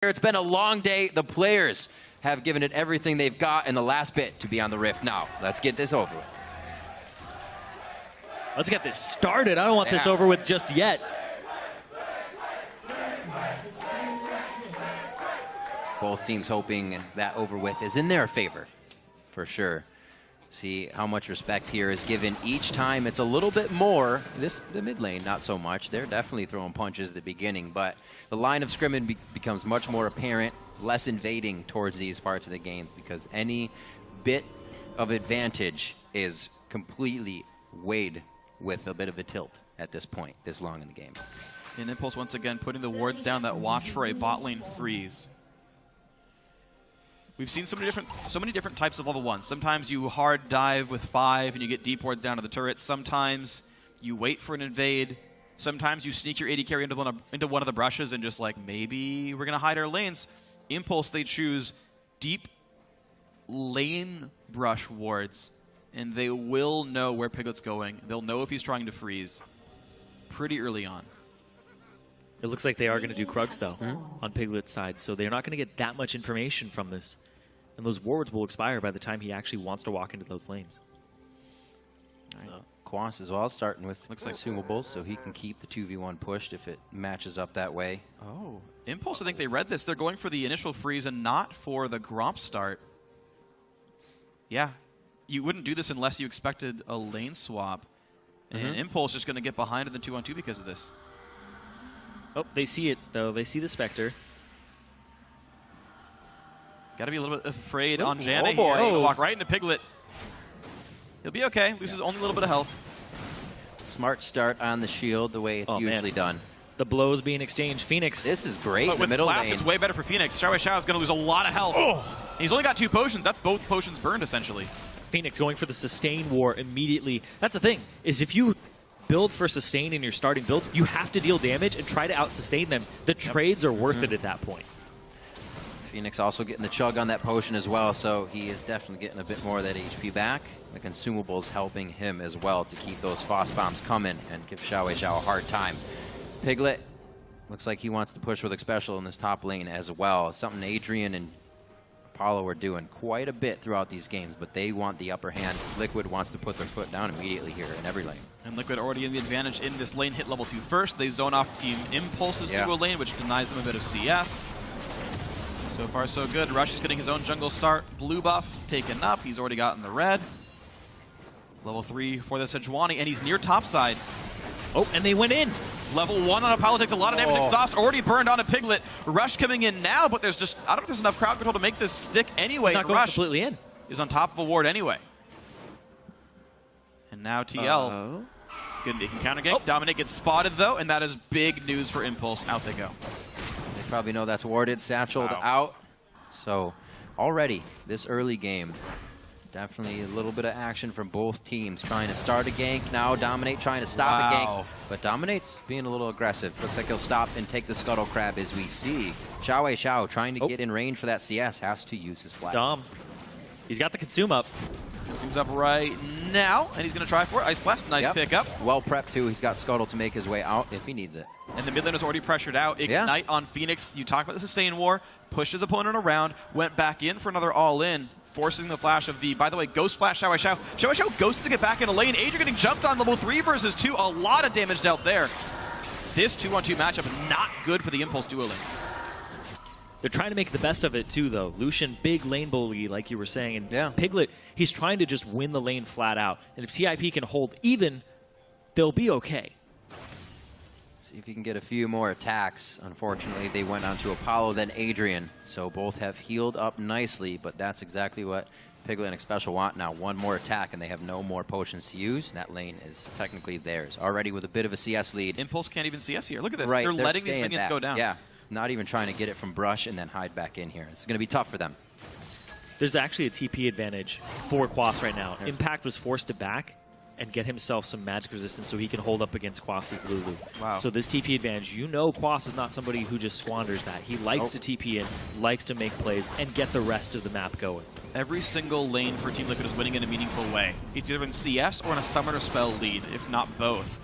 It's been a long day. The players have given it everything they've got in the last bit to be on the Rift. Now, let's get this over with. Let's get this started. I don't want this over with just yet. Both teams hoping that over with is in their favor, for sure. See how much respect here is given each time. It's a little bit more. The mid lane, not so much. They're definitely throwing punches at the beginning, but the line of scrimmage becomes much more apparent, less invading towards these parts of the game, because any bit of advantage is completely weighed with a bit of a tilt at this point, this long in the game. And Impulse once again putting the wards down that watch for a bot lane freeze. We've seen so many different types of level 1. Sometimes you hard dive with 5 and you get deep wards down to the turrets. Sometimes you wait for an invade. Sometimes you sneak your AD carry into one of the brushes and just like, maybe we're going to hide our lanes. Impulse, they choose deep lane brush wards, and they will know where Piglet's going. They'll know if he's trying to freeze pretty early on. It looks like they are going to do Krugs, though, on Piglet's side, so they're not going to get that much information from this. And those wards will expire by the time he actually wants to walk into those lanes. So, Quas as well, starting with consumables, so he can keep the 2v1 pushed if it matches up that way. Oh, Impulse, I think they read this. They're going for the initial freeze and not for the Gromp start. Yeah, you wouldn't do this unless you expected a lane swap. And Impulse is going to get behind in the 2-on-2 because of this. Oh, they see it, though. They see the Spectre. Got to be a little bit afraid on Janna here. Oh. Walk right into Piglet. He'll be okay. Loses only a little bit of health. Smart start on the shield, the way it's usually done. The blows being exchanged. Phoenix. This is great in the middle lane. It's way better for Phoenix. Xiao is going to lose a lot of health. Oh. He's only got 2 potions. That's both potions burned, essentially. Phoenix going for the sustain war immediately. That's the thing, is if you build for sustain in your starting build, you have to deal damage and try to out-sustain them. The trades are worth it at that point. Phoenix also getting the chug on that potion as well, so he is definitely getting a bit more of that HP back. The consumables helping him as well to keep those Frost Bombs coming and give Xiao a hard time. Piglet looks like he wants to push with Special in this top lane as well. Something Adrian and Apollo are doing quite a bit throughout these games, but they want the upper hand. Liquid wants to put their foot down immediately here in every lane. And Liquid already in the advantage in this lane, hit level 2 first. They zone off Team Impulse's duo lane, which denies them a bit of CS. So far, so good. Rush is getting his own jungle start. Blue buff taken up. He's already gotten the red. Level 3 for the Sejuani, and he's near topside. Oh, and they went in. Level 1 on Apollo takes a lot of damage. Exhaust already burned on a Piglet. Rush coming in now, but there's just, I don't know if there's enough crowd control to make this stick anyway. He's not going Rush completely in. Is on top of a ward anyway. And now TL. He can counter gank. Dominic gets spotted though, and that is big news for Impulse. Out they go. They probably know that's warded. Satcheled out. So already this early game, definitely a little bit of action from both teams trying to start a gank. Now Dominate trying to stop a gank, but Dominate's being a little aggressive. Looks like he'll stop and take the Scuttle Crab as we see. Xiao trying to get in range for that CS, has to use his flash. Dom, he's got the Consume up. Consume's up right now, and he's going to try for it. Ice Blast, nice pick up. Well prepped too. He's got Scuttle to make his way out if he needs it. And the mid lane is already pressured out. Ignite on Phoenix. You talk about the sustain war. Pushed his opponent around. Went back in for another all-in. Forcing the flash of the, by the way, Ghost Flash Xiao. Xiao ghosted to get back in a lane. Adrian getting jumped on level 3 versus 2. A lot of damage dealt there. This 2-on-2 matchup not good for the Impulse duo lane. They're trying to make the best of it too, though. Lucian, big lane bully, like you were saying. And Piglet, he's trying to just win the lane flat out. And if CIP can hold even, they'll be okay. See if you can get a few more attacks. Unfortunately, they went on to Apollo, then Adrian. So both have healed up nicely, but that's exactly what Piglet and Special want now. One more attack, and they have no more potions to use. That lane is technically theirs. Already with a bit of a CS lead. Impulse can't even CS here. Look at this. Right, they're letting these minions go down. Yeah, not even trying to get it from brush and then hide back in here. It's going to be tough for them. There's actually a TP advantage for Quas right now. Impact was forced to back and get himself some magic resistance so he can hold up against Quas's Lulu. Wow. So this TP advantage, you know Quas is not somebody who just squanders that. He likes to TP in, likes to make plays, and get the rest of the map going. Every single lane for Team Liquid is winning in a meaningful way. It's either in CS or in a summoner spell lead, if not both.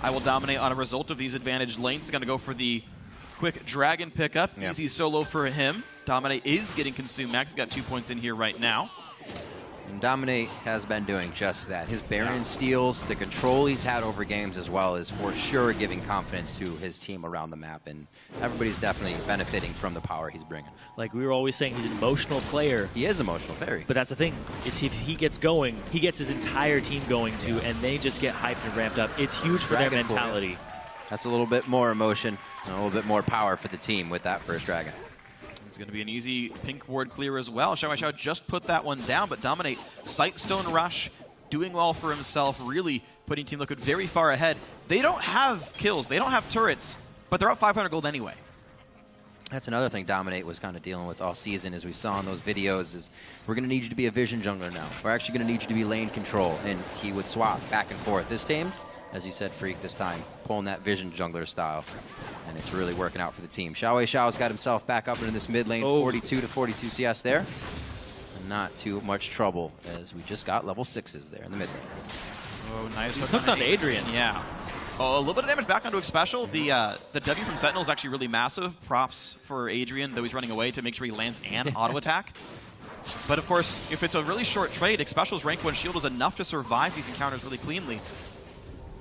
I will dominate on a result of these advantaged lanes. He's going to go for the Quick dragon pickup. Easy solo for him. Dominate is getting consumed. Max got 2 points in here right now. And Dominate has been doing just that. His Baron steals, the control he's had over games as well is for sure giving confidence to his team around the map. And everybody's definitely benefiting from the power he's bringing. Like we were always saying, he's an emotional player. He is emotional, very. But that's the thing, is if he gets going, he gets his entire team going too, and they just get hyped and ramped up. It's huge for their mentality. That's a little bit more emotion, and a little bit more power for the team with that first dragon. It's going to be an easy pink ward clear as well. Xiao just put that one down, but Dominate, Sightstone Rush, doing well for himself, really putting Team Liquid very far ahead. They don't have kills, they don't have turrets, but they're up 500 gold anyway. That's another thing Dominate was kind of dealing with all season, as we saw in those videos, is we're going to need you to be a vision jungler now. We're actually going to need you to be lane control, and he would swap back and forth. This team, as you said, Freak, this time, pulling that vision jungler style. And it's really working out for the team. Xiao's got himself back up into this mid lane, 42 to 42 CS there. And not too much trouble, as we just got level 6s there in the mid lane. Oh, nice. He's hooked onto Adrian. Yeah. Oh, a little bit of damage back onto Xpecial. The W from Sentinel is actually really massive. Props for Adrian, though he's running away to make sure he lands and auto attack. But of course, if it's a really short trade, Xpecial's rank 1 shield was enough to survive these encounters really cleanly.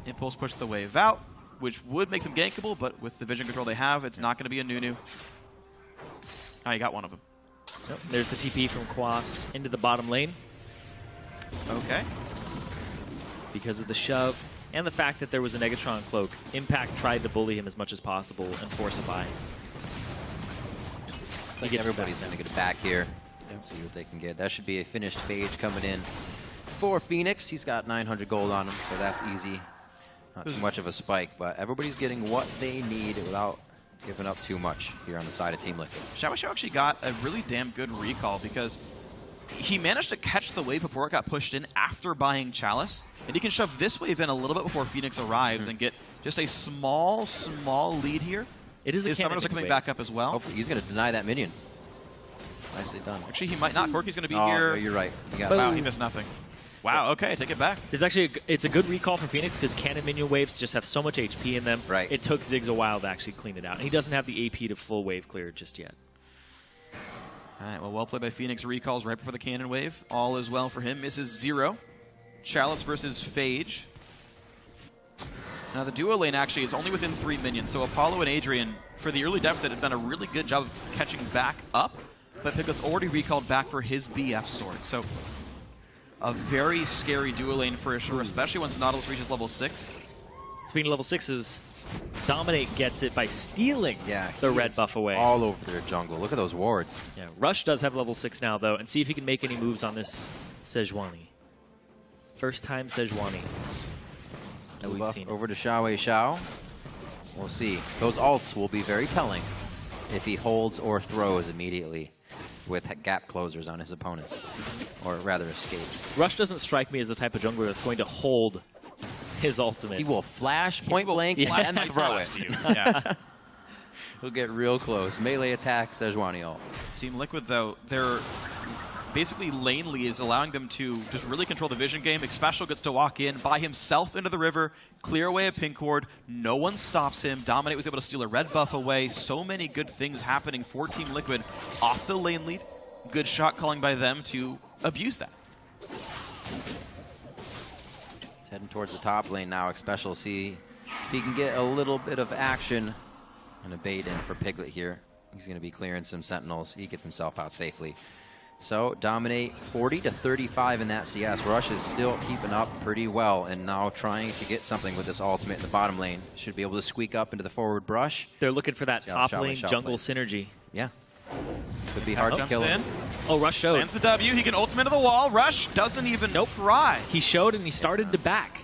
Impulse pushed the wave out, which would make them gankable, but with the vision control they have, it's not going to be a Nunu. Oh, you got one of them. Yep. There's the TP from Quas into the bottom lane. Okay. Because of the shove and the fact that there was a Negatron cloak, Impact tried to bully him as much as possible and force a buy. So everybody's going to get it back here and see what they can get. That should be a finished phage coming in for Phoenix. He's got 900 gold on him, so that's easy. Not too much of a spike, but everybody's getting what they need without giving up too much here on the side of Team Liquid. Xiao actually got a really damn good recall because he managed to catch the wave before it got pushed in after buying Chalice, and he can shove this wave in a little bit before Phoenix arrives and get just a small lead here. It is a His summoners are coming back up as well. Hopefully he's going to deny that minion. Nicely done. Actually, he might not. Corky's going to be here. No, you're right. Wow, he missed nothing. Wow, okay, take it back. It's a good recall from Phoenix because cannon minion waves just have so much HP in them. Right. It took Ziggs a while to actually clean it out. And he doesn't have the AP to full wave clear just yet. All right, well played by Phoenix. Recalls right before the cannon wave. All is well for him. Misses 0. Chalice versus Phage. Now the duo lane actually is only within 3 minions, so Apollo and Adrian, for the early deficit, have done a really good job of catching back up, but Pickle's already recalled back for his BF sword. So a very scary duo lane for sure, especially once Nautilus reaches level 6. Speaking of level 6s, Dominate gets it by stealing the red buff away. All over their jungle. Look at those wards. Yeah, Rush does have level 6 now, though, and see if he can make any moves on this Sejuani. First time Sejuani that we've seen. Over to Xiao. We'll see. Those ults will be very telling if he holds or throws immediately with gap closers on his opponents, or rather escapes. Rush doesn't strike me as the type of jungler that's going to hold his ultimate. He will flash point blank and throw it. Yeah. He'll get real close. Melee attack, Sejuani ult. Team Liquid, though, they're basically lane lead is allowing them to just really control the vision game. Xpecial gets to walk in by himself into the river, clear away a pink ward. No one stops him. Dominate was able to steal a red buff away. So many good things happening for Team Liquid off the lane lead. Good shot calling by them to abuse that. He's heading towards the top lane now. Xpecial, see if he can get a little bit of action and a bait in for Piglet here. He's going to be clearing some sentinels. He gets himself out safely. So Dominate 40 to 35 in that CS. Rush is still keeping up pretty well and now trying to get something with this ultimate in the bottom lane. Should be able to squeak up into the forward brush. They're looking for that top lane jungle synergy. Yeah. Could be hard to kill him. Oh, Rush showed. Lands the W. He can ultimate to the wall. Rush doesn't even try. He showed and he started to back.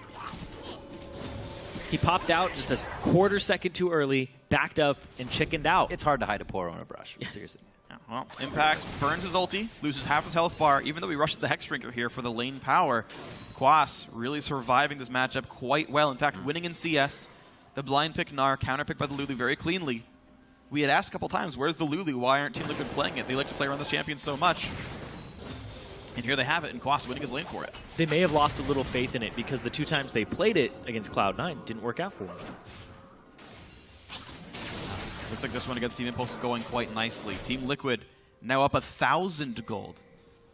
He popped out just a quarter second too early, backed up, and chickened out. It's hard to hide a poor on a brush. Seriously. Well, Impact burns his ulti, loses half his health bar, even though he rushes the Hex Drinker here for the lane power. Quas really surviving this matchup quite well. In fact, winning in CS. The blind pick Gnar, counter pick by the Lulu very cleanly. We had asked a couple times, where's the Lulu? Why aren't Team Liquid playing it? They like to play around this champion so much. And here they have it, and Quas winning his lane for it. They may have lost a little faith in it because the 2 times they played it against Cloud9 didn't work out for them. Looks like this one against Team Impulse is going quite nicely. Team Liquid now up 1,000 gold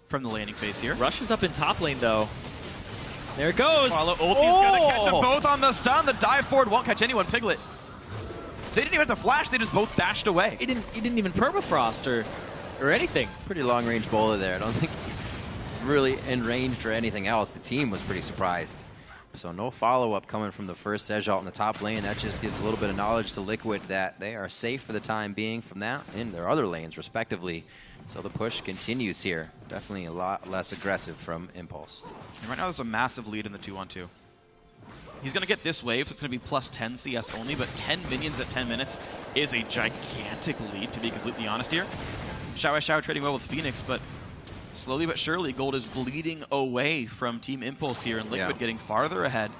from the laning phase here. Rush is up in top lane, though. There it goes. Follow ulti is going to catch them both on the stun. The dive forward won't catch anyone. Piglet. They didn't even have to flash. They just both dashed away. He didn't even permafrost or anything. Pretty long-range bowler there. I don't think really in range for anything else. The team was pretty surprised. So no follow-up coming from the first Sejalt in the top lane. That just gives a little bit of knowledge to Liquid that they are safe for the time being from that in their other lanes, respectively. So the push continues here. Definitely a lot less aggressive from Impulse. And right now there's a massive lead in the 2-on-2. He's going to get this wave, so it's going to be plus 10 CS only, but 10 minions at 10 minutes is a gigantic lead, to be completely honest here. Xiao trading well with Phoenix, but slowly but surely, gold is bleeding away from Team Impulse here, and Liquid getting farther ahead.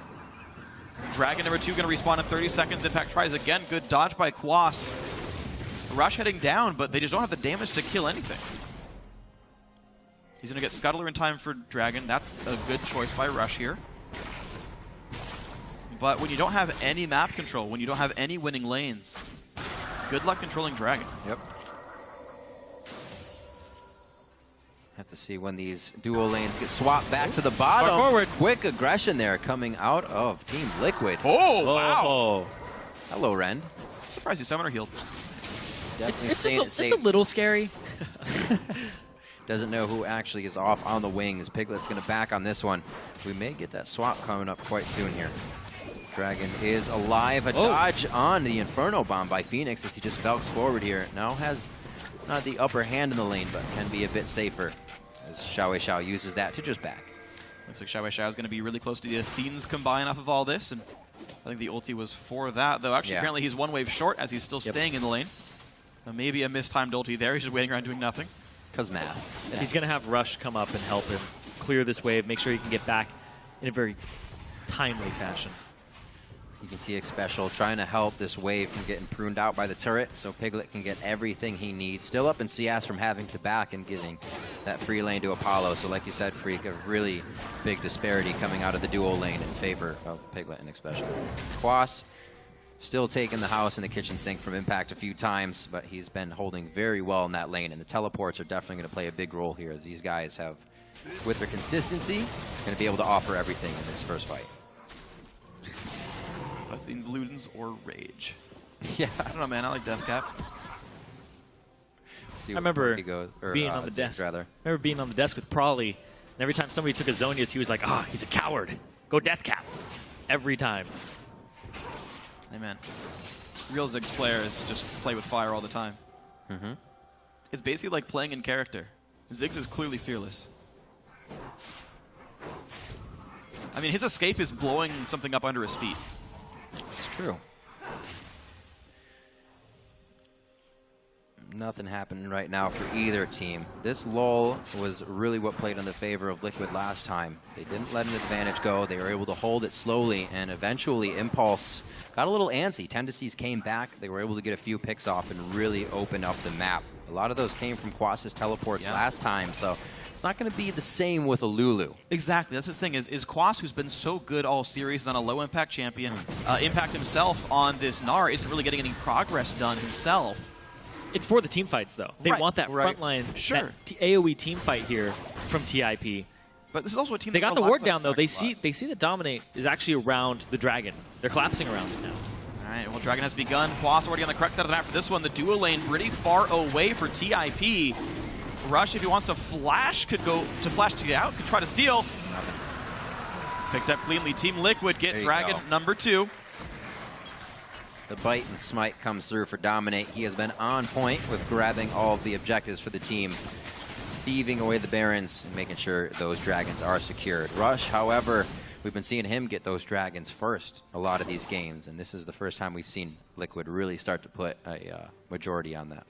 Dragon number 2 going to respawn in 30 seconds. Impact tries again. Good dodge by Quas. Rush heading down, but they just don't have the damage to kill anything. He's going to get Scuttler in time for Dragon. That's a good choice by Rush here. But when you don't have any map control, when you don't have any winning lanes, good luck controlling Dragon. Yep. Have to see when these dual lanes get swapped back to the bottom. Forward. Quick aggression there coming out of Team Liquid. Oh, wow. Oh. Hello, Rend. Surprised his summoner healed. Definitely It's staying just it's a little scary. Doesn't know who actually is off on the wings. Piglet's going to back on this one. We may get that swap coming up quite soon here. Dragon is alive. A dodge on the Inferno Bomb by Phoenix as he just velks forward here. Now has not the upper hand in the lane, but can be a bit safer as Xiao uses that to just back. Looks like Xiao is going to be really close to the Athenes combine off of all this, and I think the ulti was for that, though actually apparently he's one wave short as he's still staying in the lane. Maybe a mistimed ulti there. He's just waiting around doing nothing. Because math. He's going to have Rush come up and help him clear this wave, make sure he can get back in a very timely fashion. You can see Xpecial trying to help this wave from getting pruned out by the turret so Piglet can get everything he needs. Still up in CS from having to back and giving that free lane to Apollo. So like you said, Freak, a really big disparity coming out of the dual lane in favor of Piglet and Xpecial. Quas still taking the house and the kitchen sink from Impact a few times, but he's been holding very well in that lane, and the teleports are definitely going to play a big role here as these guys have, with their consistency, going to be able to offer everything in this first fight. Athenes, Ludens, or Rage. Yeah. I don't know, man. I like Deathcap. I remember being on the desk. I remember being on the desk with Prawley, and every time somebody took a Zonius, he was like, "Ah, he's a coward. Go Deathcap." Every time. Hey, man. Real Ziggs players just play with fire all the time. Mm-hmm. It's basically like playing in character. Ziggs is clearly fearless. I mean, his escape is blowing something up under his feet. It's true. Nothing happening right now for either team. This lull was really what played in the favor of Liquid last time. They didn't let an advantage go. They were able to hold it slowly, and eventually Impulse got a little antsy. Tendencies came back. They were able to get a few picks off and really open up the map. A lot of those came from Quas's teleports last time, so it's not going to be the same with a Lulu. Exactly. That's his thing, is Quas, who's been so good all series, on a low-impact champion. Impact himself on this Gnar isn't really getting any progress done himself. It's for the team fights, though. They want that front line, that AoE team fight here from TIP. But this is also a team they got the ward down, though. They see the Dominate is actually around the Dragon. They're collapsing around it now. All right, well, Dragon has begun. Quas already on the correct side of the map for this one. The dual lane pretty far away for TIP. Rush, if he wants to flash, could go to flash to get out, could try to steal. Picked up cleanly. Team Liquid get Dragon number 2. The bite and smite comes through for Dominate. He has been on point with grabbing all of the objectives for the team, thieving away the Barons and making sure those Dragons are secured. Rush, however, we've been seeing him get those Dragons first a lot of these games, and this is the first time we've seen Liquid really start to put a majority on that.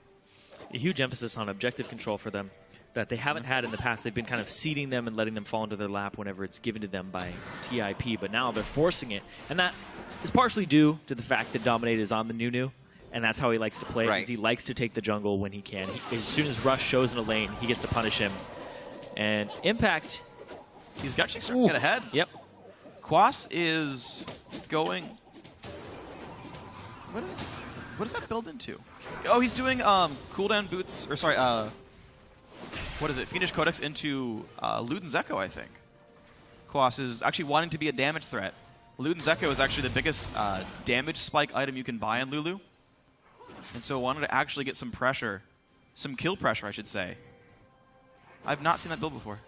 A huge emphasis on objective control for them that they haven't had in the past. They've been kind of seeding them and letting them fall into their lap whenever it's given to them by TIP, but now they're forcing it. And that is partially due to the fact that Dominate is on the Nunu, and that's how he likes to play, because he likes to take the jungle when he can. As soon as Rush shows in a lane, he gets to punish him. And Impact... He's actually starting to get ahead. Yep. Quas is going... What is... What does that build into? Oh, he's doing cooldown boots, or sorry, what is it? Fiendish Codex into Luden's Echo, I think. Quas is actually wanting to be a damage threat. Luden's Echo is actually the biggest damage spike item you can buy in Lulu. And so wanted to actually get some pressure, some kill pressure, I should say. I've not seen that build before.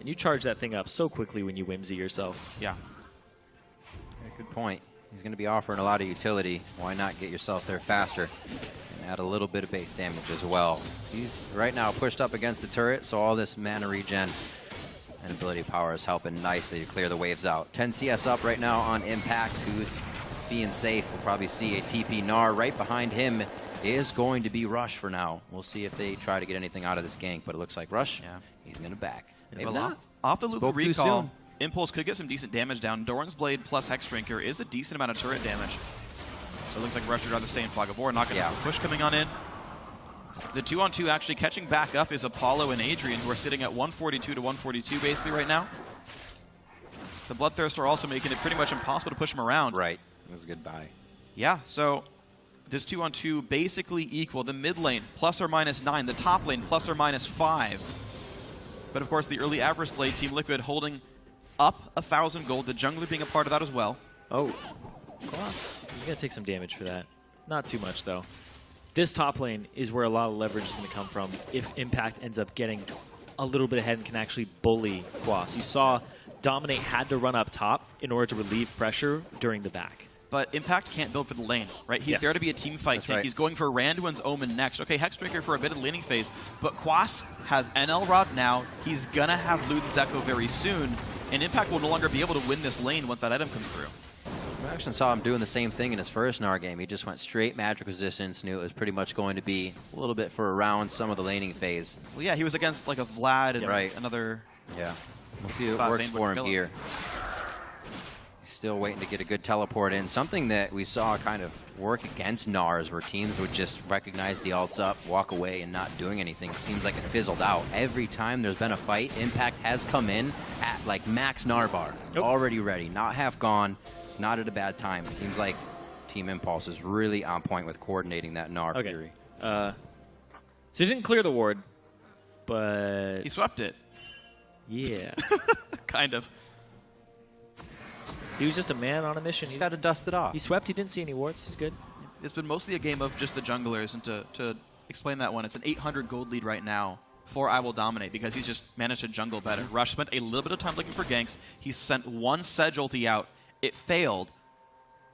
And you charge that thing up so quickly when you whimsy yourself. Yeah. Yeah, good point. He's going to be offering a lot of utility. Why not get yourself there faster and add a little bit of base damage as well? He's right now pushed up against the turret, so all this mana regen and ability power is helping nicely to clear the waves out. 10 CS up right now on Impact, who's being safe. We'll probably see a TP Gnar. Right behind him is going to be Rush for now. We'll see if they try to get anything out of this gank, but it looks like Rush, he's going to back. Maybe well, not. Off the Lulu Spoke too recall, soon. Impulse could get some decent damage down. Doran's Blade plus Hexdrinker is a decent amount of turret damage. So it looks like Rush would rather stay in Fog of War, not going to have a push coming on in. The 2-on-2 actually catching back up is Apollo and Adrian, who are sitting at 142 to 142 basically right now. The Bloodthirster are also making it pretty much impossible to push him around. Right. That was a good buy. Yeah, so this 2-on-2 basically equal. The mid lane, ±9. The top lane, ±5. But of course, the early Avarice Blade, Team Liquid holding up 1,000 gold. The jungler being a part of that as well. Oh, Quas. He's going to take some damage for that. Not too much, though. This top lane is where a lot of leverage is going to come from if Impact ends up getting a little bit ahead and can actually bully Quas. You saw Dominate had to run up top in order to relieve pressure during the back. But Impact can't build for the lane, right? He's there to be a team fight tank. Right. He's going for Randuin's Omen next. Okay, Hexdrinker for a bit of the laning phase, but Quas has NL Rod now. He's going to have Luden's Echo very soon, and Impact will no longer be able to win this lane once that item comes through. We actually saw him doing the same thing in his first Gnar game. He just went straight magic resistance, knew it was pretty much going to be a little bit for around some of the laning phase. Well, yeah, he was against like a Vlad and Right. another... Yeah, we'll see if it works for him here. He's still waiting to get a good teleport in. Something that we saw kind of work against Gnars, where teams would just recognize the ults up, walk away, and not doing anything. It seems like it fizzled out. Every time there's been a fight, Impact has come in at like max Gnar bar, already ready, not half gone, not at a bad time. It seems like Team Impulse is really on point with coordinating that Gnar fury. So he didn't clear the ward, but... He swept it. Yeah. Kind of. He was just a man on a mission. He's got to dust it off. He swept. He didn't see any wards. He's good. It's been mostly a game of just the junglers, and to explain that one, it's an 800 gold lead right now for I Will Dominate because he's just managed to jungle better. Rush spent a little bit of time looking for ganks. He sent one Sedge ulti out. It failed.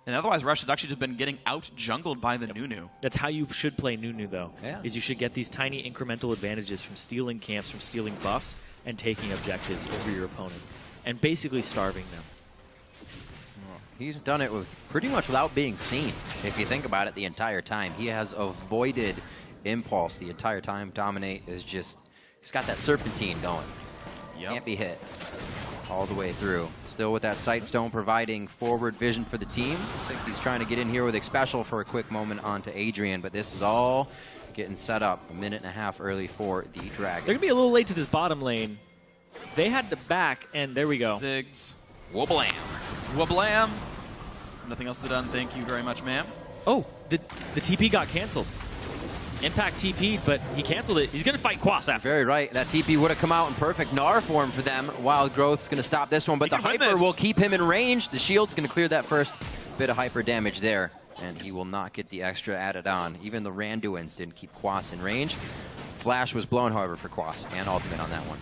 And otherwise, Rush has actually just been getting out-jungled by the Nunu. That's how you should play Nunu, though. Yeah. Is you should get these tiny incremental advantages from stealing camps, from stealing buffs, and taking objectives over your opponent, and basically starving them. He's done it with pretty much without being seen. If you think about it, the entire time he has avoided Impulse the entire time. Dominate is just, he's got that serpentine going. Can't be hit all the way through. Still with that Sight Stone providing forward vision for the team. Looks like he's trying to get in here with Xpecial for a quick moment onto Adrian, but this is all getting set up a minute and a half early for the Dragon. They're going to be a little late to this bottom lane. They had to back, and there we go. Ziggs. Woblam. Wablam. Nothing else to done. Thank you very much, ma'am. Oh, the TP got canceled. Impact TP'd, but he canceled it. He's going to fight Quas after. Very right. That TP would have come out in perfect Gnar form for them. Wild Growth's going to stop this one, but the Hyper will keep him in range. The shield's going to clear that first bit of Hyper damage there, and he will not get the extra added on. Even the Randuins didn't keep Quas in range. Flash was blown, however, for Quas, and Ultimate on that one.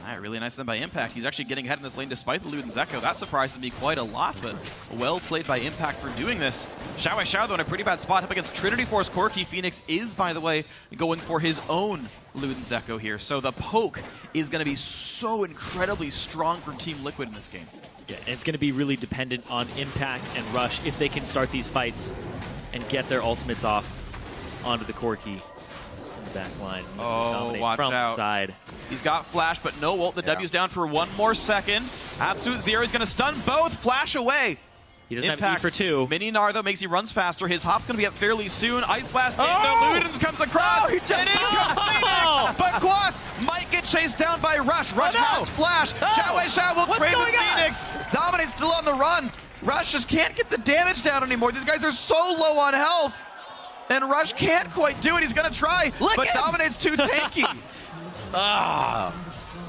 All right, really nice then by Impact. He's actually getting ahead in this lane despite the Luden's Echo. That surprised me quite a lot, but well played by Impact for doing this. Xiao, though, in a pretty bad spot up against Trinity Force. Corki Phoenix is, by the way, going for his own Luden's Echo here. So the poke is going to be so incredibly strong from Team Liquid in this game. Yeah, and it's going to be really dependent on Impact and Rush if they can start these fights and get their ultimates off onto the Corki. Back line. Oh, watch from out. Side. He's got Flash, but no ult. The W's down for one more second. Absolute Zero is going to stun both. Flash away. He doesn't have E for 2. Mini Gnar, though, makes he runs faster. His hop's going to be up fairly soon. Ice Blast in. The Ludens comes across. And in comes Phoenix. But Quas might get chased down by Rush. Rush has Flash. Xiao will trade with Phoenix. Dominate's still on the run. Rush just can't get the damage down anymore. These guys are so low on health. And Rush can't quite do it. He's going to try, but Dominate's too tanky.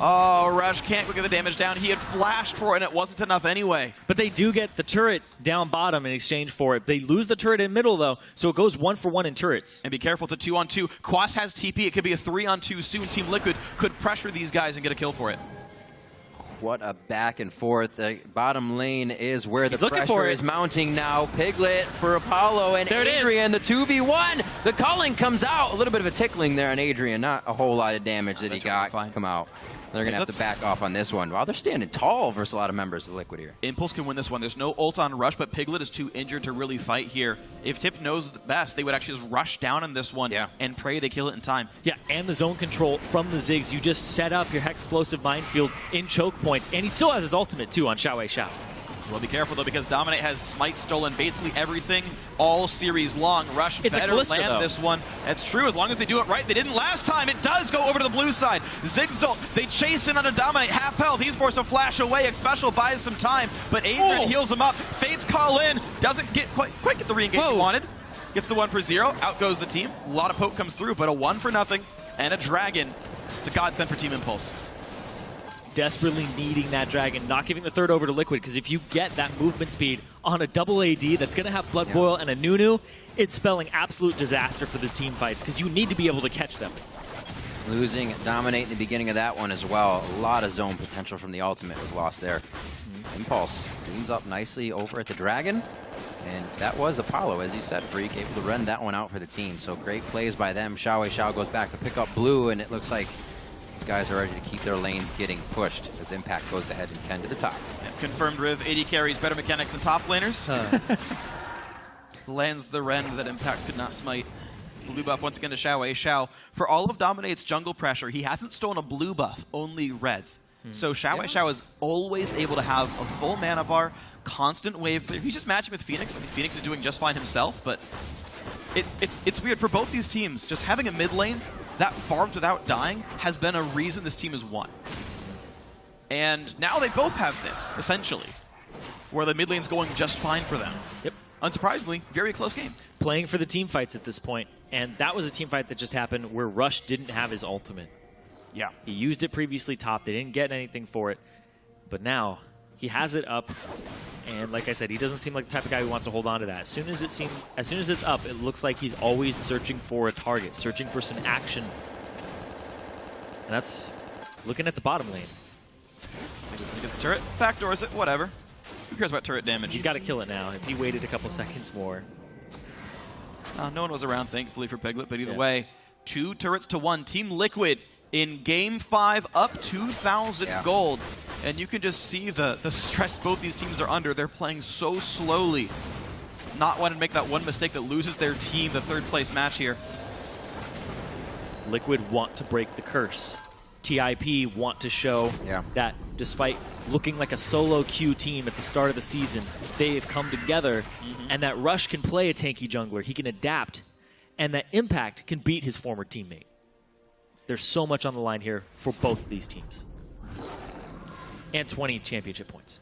Oh, Rush can't get the damage down. He had flashed for it, and it wasn't enough anyway. But they do get the turret down bottom in exchange for it. They lose the turret in middle, though, so it goes 1-for-1 in turrets. And be careful, it's a 2-on-2. Quas has TP. It could be a 3-on-2 soon. Team Liquid could pressure these guys and get a kill for it. What a back and forth. The bottom lane is where the pressure is mounting now. Piglet for Apollo and Adrian, the 2v1. The calling comes out. A little bit of a tickling there on Adrian. Not a whole lot of damage that he got come out. They're going to have to back off on this one. Wow, they're standing tall versus a lot of members of Liquid here. Impulse can win this one. There's no ult on Rush, but Piglet is too injured to really fight here. If Tip knows the best, they would actually just rush down on this one and pray they kill it in time. Yeah, and the zone control from the Ziggs. You just set up your explosive minefield in choke points, and he still has his ultimate, too, on Xiao Wei Xiao. Well, be careful, though, because Dominate has Smite stolen basically everything all series long. Rush better land this one. That's true, as long as they do it right. They didn't last time. It does go over to the blue side. Ziggs, they chase in on a Dominate. Half health. He's forced to flash away. Xpecial buys some time, but Adrian heals him up. Fates call in. Doesn't get quite get the re-engage he wanted. Gets the 1-for-0. Out goes the team. A lot of poke comes through, but a 1-for-0 and a Dragon. It's a godsend for Team Impulse. Desperately needing that Dragon, not giving the third over to Liquid, because if you get that movement speed on a double AD that's going to have Blood Boil and a Nunu, it's spelling absolute disaster for this team fights, because you need to be able to catch them. Losing Dominate in the beginning of that one as well. A lot of zone potential from the ultimate was lost there. Impulse cleans up nicely over at the Dragon. And that was Apollo, as you said, Freak, able to run that one out for the team. So great plays by them. Xiao Wei Xiao goes back to pick up blue, and it looks like these guys are ready to keep their lanes getting pushed as Impact goes ahead and 10 to the top. Yeah, confirmed Riv, AD carries better mechanics than top laners. Lands the rend that Impact could not smite. Blue buff once again to Xiao Wei Xiao. For all of Dominate's jungle pressure, he hasn't stolen a blue buff, only reds. So Xiao Wei Xiao is always able to have a full mana bar, constant wave clear. He's just matching with Phoenix. I mean, Phoenix is doing just fine himself, but it's weird for both these teams. Just having a mid lane that farms without dying has been a reason this team has won. And now they both have this, essentially, where the mid lane's going just fine for them. Yep. Unsurprisingly, very close game. Playing for the team fights at this point, and that was a team fight that just happened where Rush didn't have his ultimate. Yeah. He used it previously top. They didn't get anything for it. But now he has it up. And like I said, he doesn't seem like the type of guy who wants to hold on to that. As soon as it's up, it looks like he's always searching for a target, searching for some action. And that's looking at the bottom lane. Get the turret, backdoors it, whatever. Who cares about turret damage? He's got to kill it now. If he waited a couple seconds more. No one was around, thankfully, for Piglet. But either way, 2 turrets to 1. Team Liquid in Game 5 up 2,000 gold. And you can just see the stress both these teams are under. They're playing so slowly. Not wanting to make that one mistake that loses their team the third place match here. Liquid want to break the curse. TIP want to show that despite looking like a solo queue team at the start of the season, they've come together, and that Rush can play a tanky jungler. He can adapt, and that Impact can beat his former teammate. There's so much on the line here for both of these teams. And 20 championship points.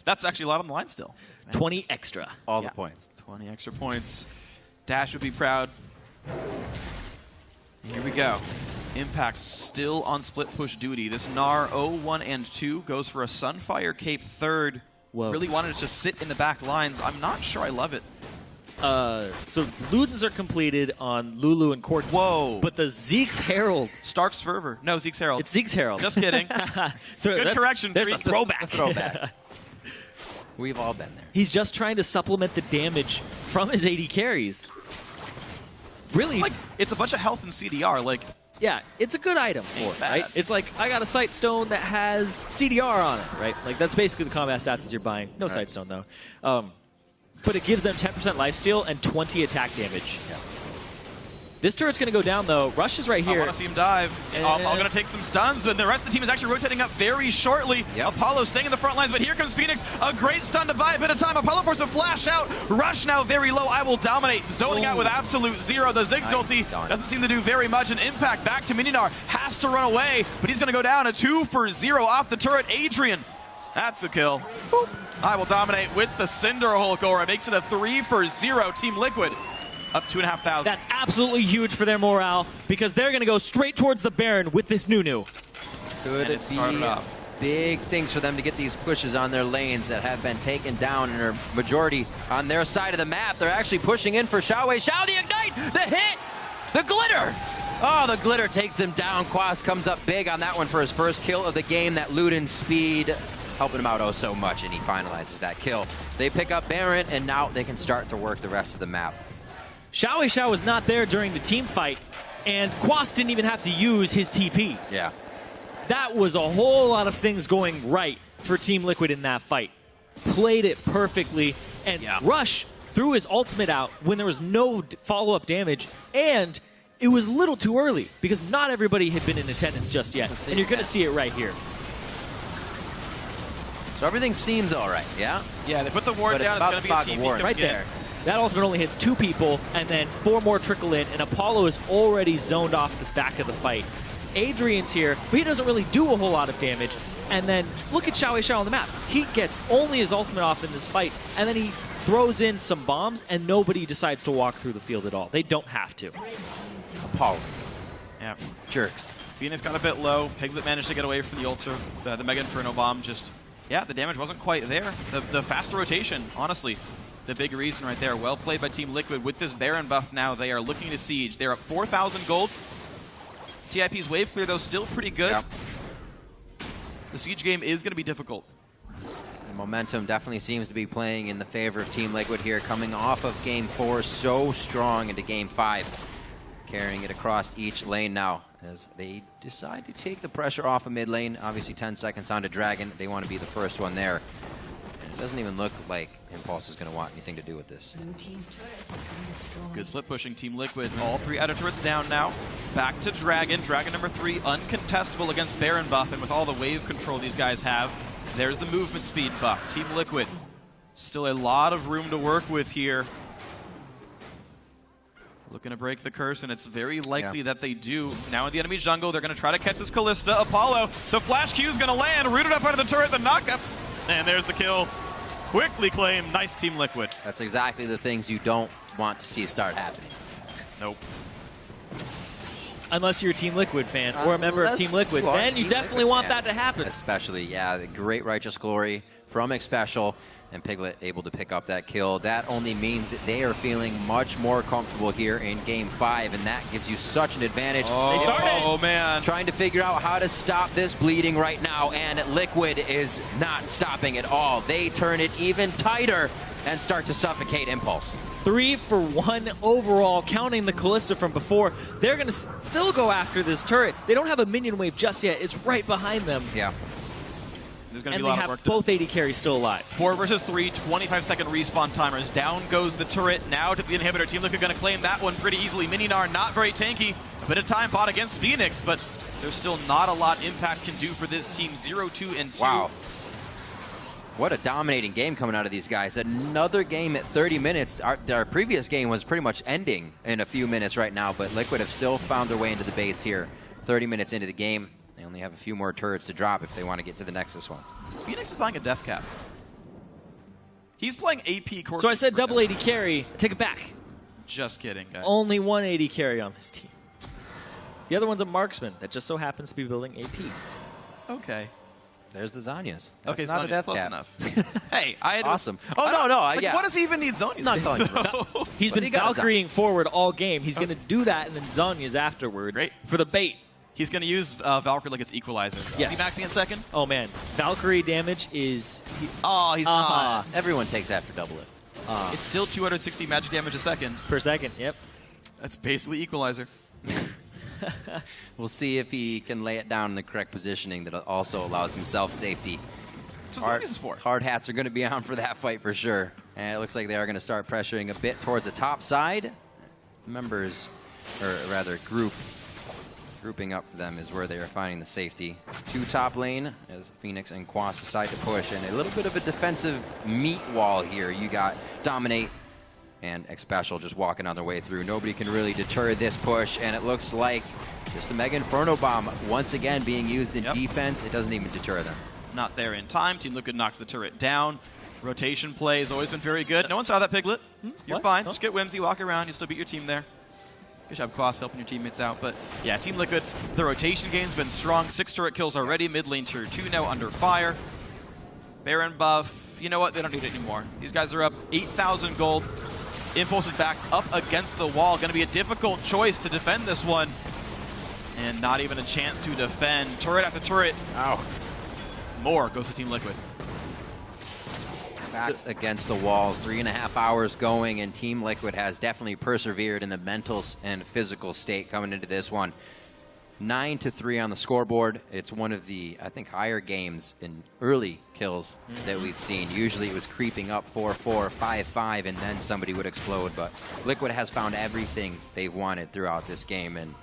That's actually a lot on the line still. 20 extra. All the points. 20 extra points. Dash would be proud. Here we go. Impact still on split push duty. This Gnar 0-1 and 2 goes for a Sunfire Cape third. Whoa. Really wanted to just sit in the back lines. I'm not sure I love it. So Ludens are completed on Lulu and Corki. Whoa. But the Zeke's Herald. Stark's Fervor. No, Zeke's Herald. It's Zeke's Herald. Just kidding. Good correction. There's the throwback. The throwback. We've all been there. He's just trying to supplement the damage from his AD carries. Really? Like, it's a bunch of health and CDR. Like, yeah, it's a good item for it, right? It's like, I got a Sight Stone that has CDR on it, right? Like, that's basically the combat stats that you're buying. No Sight Stone, though. But it gives them 10% lifesteal and 20 attack damage. Yeah. This turret's going to go down, though. Rush is right here. I want to see him dive. Apollo going to take some stuns, but the rest of the team is actually rotating up very shortly. Apollo staying in the front lines, but here comes Phoenix. A great stun to buy a bit of time. Apollo forced to flash out. Rush now very low. I will dominate. Zoning out with absolute zero. The Ziggs ulti doesn't seem to do very much. An Impact back to Mininar. Has to run away, but he's going to go down. A 2-for-0 off the turret. Adrian. That's a kill. Boop. I will dominate with the Cinder Hulk Aura. Makes it a 3-for-0. Team Liquid up 2,500. That's absolutely huge for their morale because they're going to go straight towards the Baron with this Nunu. Could it be big things for them to get these pushes on their lanes that have been taken down and are majority on their side of the map. They're actually pushing in for Xiao Wei. Xiao, the ignite, the hit, the glitter. Oh, the glitter takes him down. Quas comes up big on that one for his first kill of the game. That Luden speed helping him out oh so much, and he finalizes that kill. They pick up Baron, and now they can start to work the rest of the map. Xiao Wei was not there during the team fight, and Quas didn't even have to use his TP. Yeah. That was a whole lot of things going right for Team Liquid in that fight. Played it perfectly, and Rush threw his ultimate out when there was no follow-up damage, and it was a little too early because not everybody had been in attendance just yet, and you're going to see it right here. So everything seems all right, yeah? Yeah, they put the ward down. It's going to be a TP right there. That ultimate only hits 2 people, and then 4 more trickle in, and Apollo is already zoned off this back of the fight. Adrian's here, but he doesn't really do a whole lot of damage. And then look at Xiao Wei on the map. He gets only his ultimate off in this fight, and then he throws in some bombs, and nobody decides to walk through the field at all. They don't have to. Apollo. Yeah. Jerks. Phoenix got a bit low. Piglet managed to get away from the ultra. The Mega Inferno bomb just... Yeah, the damage wasn't quite there. The faster rotation, honestly, the big reason right there. Well played by Team Liquid. With this Baron buff now, they are looking to siege. They're up 4,000 gold. TIP's wave clear, though, still pretty good. Yep. The siege game is going to be difficult. The momentum definitely seems to be playing in the favor of Team Liquid here, coming off of Game 4 so strong into Game 5. Carrying it across each lane now as they decide to take the pressure off of mid lane. Obviously 10 seconds onto Dragon. They want to be the first one there. And it doesn't even look like Impulse is going to want anything to do with this. Good split pushing Team Liquid. All 3 outer turrets down now. Back to Dragon. Dragon number 3 uncontestable against Baron buff, and with all the wave control these guys have, there's the movement speed buff. Team Liquid, still a lot of room to work with here. Looking to break the curse, and it's very likely that they do. Now in the enemy jungle, they're going to try to catch this Kalista. Apollo, the flash Q is going to land, rooted up under the turret, the knockup, and there's the kill. Quickly claimed. Nice Team Liquid. That's exactly the things you don't want to see start happening. Nope. Unless you're a Team Liquid fan or a member of Team Liquid, then you definitely want that to happen. Especially, yeah, the great Righteous Glory from Xpecial, and Piglet able to pick up that kill. That only means that they are feeling much more comfortable here in Game 5, and that gives you such an advantage. Oh man. Trying to figure out how to stop this bleeding right now, and Liquid is not stopping at all. They turn it even tighter and start to suffocate Impulse. 3 for 1 overall, counting the Kalista from before. They're going to still go after this turret. They don't have a minion wave just yet. It's right behind them. Yeah. There's going to be a lot of work done. Both AD carries still alive. 4 versus 3, 25-second respawn timers. Down goes the turret. Now to the inhibitor. Team Liquid going to claim that one pretty easily. Mininar not very tanky. A bit of time bought against Phoenix, but there's still not a lot Impact can do for this team. 0-2 and 2. Wow. What a dominating game coming out of these guys. Another game at 30 minutes. Our previous game was pretty much ending in a few minutes right now, but Liquid have still found their way into the base here. 30 minutes into the game. They only have a few more turrets to drop if they want to get to the Nexus ones. Phoenix is buying a death cap. He's playing AP core. So I said double AD carry. Take it back. Just kidding, guys. Only 1 AD carry on this team. The other one's a marksman that just so happens to be building AP. Okay. There's the Zhonya's. Okay, not a death close cap. enough. Hey, I had awesome. Oh no, like, yeah. What does he even need Zhonya's? Not calling you. He's been Valkyrieing forward all game. He's going to do that and then Zhonya's afterwards. Great. For the bait. He's going to use Valkyrie like it's equalizer. Yes. Is he maxing a second? Oh man, Valkyrie damage is. Oh, he's not. Everyone takes after double lift. It's still 260 magic damage a second. Per second. Yep. That's basically equalizer. We'll see if he can lay it down in the correct positioning that also allows himself safety. So what is this for? Hard hats are going to be on for that fight for sure. And it looks like they are going to start pressuring a bit towards the top side. Members, or rather grouping up for them is where they are finding the safety. 2 top lane as Phoenix and Quas decide to push. And a little bit of a defensive meat wall here. You got Dominate and Xpecial just walking on their way through. Nobody can really deter this push, and it looks like just the Mega Inferno Bomb once again being used in defense. It doesn't even deter them. not there in time. Team Liquid knocks the turret down. Rotation play has always been very good. No one saw that, Piglet. You're What? fine. Oh. Just get Whimsy, walk around. You still beat your team there. Good job, Quas, helping your teammates out. But yeah, Team Liquid, the rotation game's been strong. 6 turret kills already. Mid lane tier 2 now under fire. Baron buff. You know what? They don't need it anymore. These guys are up 8,000 gold. Impulse's back's up against the wall. Going to be a difficult choice to defend this one. And not even a chance to defend. Turret after turret. Ow. More goes to Team Liquid. Backs against the walls, 3.5 hours going, and Team Liquid has definitely persevered in the mental and physical state coming into this one. 9-3 on the scoreboard. It's one of the, I think, higher games in early kills that we've seen. Usually it was creeping up 4-4, 5-5, and then somebody would explode. But Liquid has found everything they've wanted throughout this game. And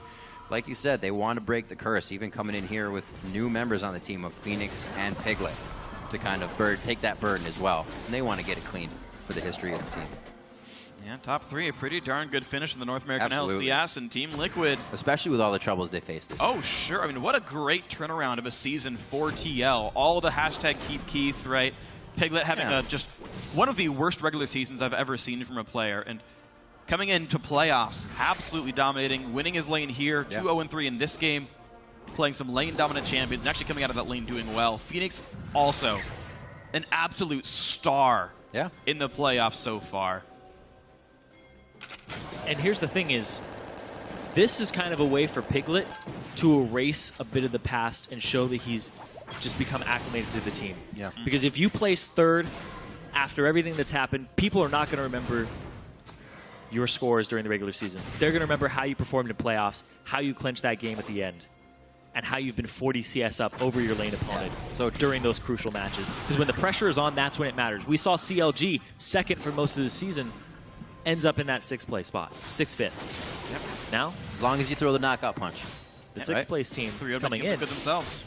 like you said, they want to break the curse, even coming in here with new members on the team of Phoenix and Piglet to kind of take that burden as well. And they want to get it cleaned for the history of the team. Yeah, top 3, a pretty darn good finish in the North American Absolutely. LCS, and Team Liquid. Especially with all the troubles they faced this year. Oh, sure. I mean, what a great turnaround of a season for TL. All the hashtag keep Keith, right? Piglet having just one of the worst regular seasons I've ever seen from a player. And coming into playoffs, absolutely dominating, winning his lane here, 2-0-3 in this game, playing some lane-dominant champions, and actually coming out of that lane doing well. Phoenix also an absolute star in the playoffs so far. And here's the thing is, this is kind of a way for Piglet to erase a bit of the past and show that he's just become acclimated to the team. Yeah. Because if you place 3rd after everything that's happened, people are not going to remember your scores during the regular season. They're going to remember how you performed in playoffs, how you clinched that game at the end, and how you've been 40 CS up over your lane opponent so during those crucial matches. Because when the pressure is on, that's when it matters. We saw CLG, 2nd for most of the season, ends up in that 6th place spot, 6th, 5th. Yep. Now, As long as you throw the knockout punch. the 6th place team coming in for themselves.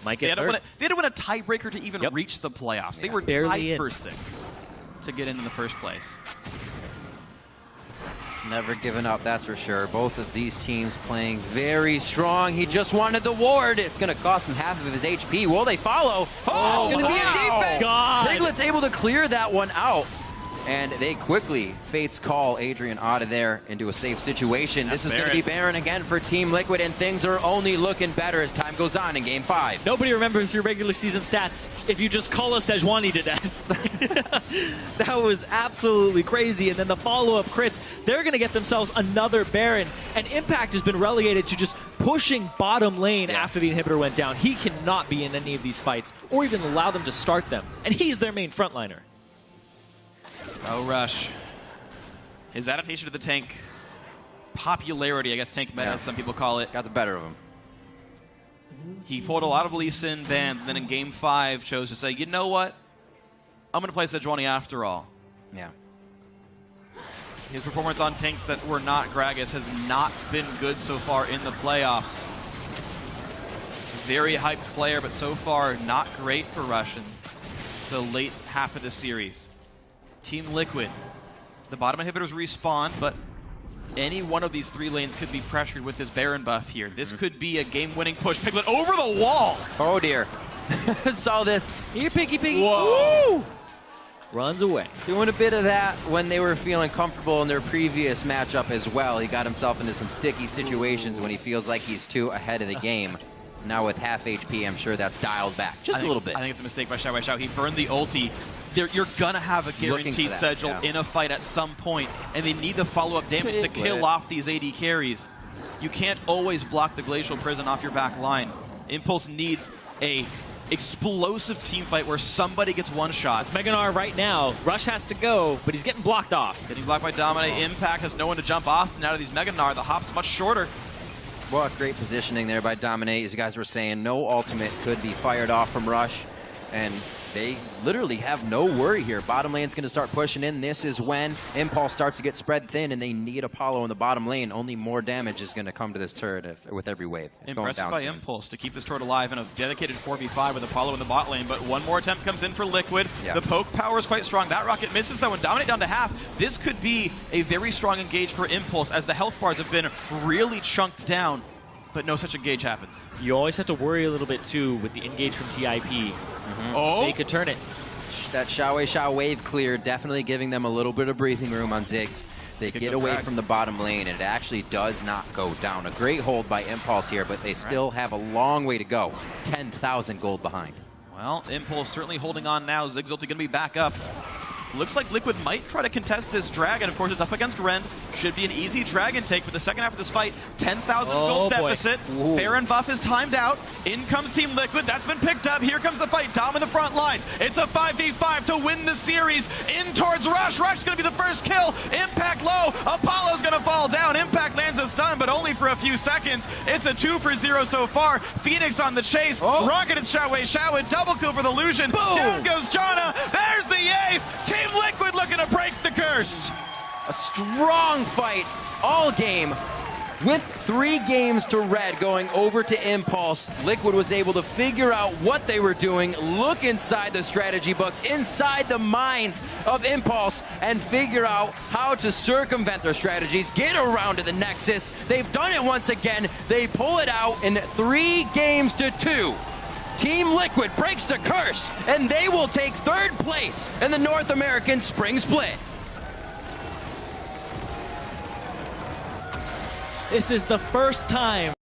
might They get had, 3rd. they had to win a tiebreaker to even reach the playoffs. They were barely tied in. for 6th to get in the first place. Never giving up, that's for sure. Both of these teams playing very strong. He just wanted the ward. It's going to cost him half of his HP. Will they follow? Oh, it's going to be a defense. God. Piglet's able to clear that one out. And they quickly, Fates call Adrian out of there into a safe situation. This is going to be Baron again for Team Liquid, and things are only looking better as time goes on in Game 5. Nobody remembers your regular season stats if you just call us Sejuani to death. That was absolutely crazy. And then the follow-up crits, they're going to get themselves another Baron. And Impact has been relegated to just pushing bottom lane after the inhibitor went down. He cannot be in any of these fights or even allow them to start them. And he's their main frontliner. Oh, Rush. His adaptation to the tank popularity, I guess tank meta, as some people call it. Got the better of him. He pulled a lot of Lee Sin bans, and then in Game 5 chose to say, you know what? I'm going to play Sejuani after all. Yeah. His performance on tanks that were not Gragas has not been good so far in the playoffs. Very hyped player, but so far not great for Russian the late half of the series. Team Liquid. The bottom inhibitors respawn, but any one of these 3 lanes could be pressured with this Baron buff here. This could be a game-winning push. Piglet over the wall! Oh, dear. Saw this. Here, Piggy Piggy. Whoa! Woo! Runs away. Doing a bit of that when they were feeling comfortable in their previous matchup as well. He got himself into some sticky situations when he feels like he's too ahead of the game. Now with half HP, I'm sure that's dialed back just a little bit. I think it's a mistake by Xiao. He burned the ulti. You're going to have a guaranteed Sigil in a fight at some point, and they need the follow-up damage to kill off these AD carries. You can't always block the Glacial Prison off your back line. Impulse needs a explosive team fight where somebody gets one shot. It's Meganar right now. Rush has to go, but he's getting blocked off. Getting blocked by Domine. Impact has no one to jump off. Now to these Meganar, the hop's much shorter. Well, great positioning there by Dominate. As you guys were saying, no ultimate could be fired off from Rush, and they literally have no worry here. Bottom lane's going to start pushing in. This is when Impulse starts to get spread thin, and they need Apollo in the bottom lane. Only more damage is going to come to this turret with every wave. It's Impressive going by down soon. Impulse to keep this turret alive in a dedicated 4v5 with Apollo in the bot lane, but one more attempt comes in for Liquid. Yeah. The poke power is quite strong. That rocket misses though, and Dominate down to half. This could be a very strong engage for Impulse as the health bars have been really chunked down. but no such engage happens. You always have to worry a little bit, too, with the engage from TIP. Oh, They could turn it. That Xiao wave clear definitely giving them a little bit of breathing room on Ziggs. They get away from the bottom lane, and it actually does not go down. A great hold by Impulse here, but they still have a long way to go. 10,000 gold behind. well, Impulse certainly holding on now. Ziggs ulti going to be back up. Looks like Liquid might try to contest this dragon. Of course, it's up against Rend. Should be an easy dragon take, but the second half of this fight, 10,000 gold deficit. Ooh. Baron buff is timed out. In comes Team Liquid. That's been picked up. Here comes the fight. Dom in the front lines. It's a 5v5 to win the series. In towards Rush. Rush is going to be the first kill. Impact low. Apollo's going to fall down. Impact lands a stun, but only for a few seconds. It's a 2 for 0 so far. Phoenix on the chase. Oh. Rocket and Xiao, double kill for the Illusion. Boom. Down goes Janna. There's the ace. Team Liquid looking to break the curse. A strong fight all game. With 3 games to Red going over to Impulse, Liquid was able to figure out what they were doing, look inside the strategy books, inside the minds of Impulse, and figure out how to circumvent their strategies, get around to the Nexus. They've done it once again. They pull it out in 3 games to 2. Team Liquid breaks the curse, and they will take 3rd place in the North American Spring Split. This is the first time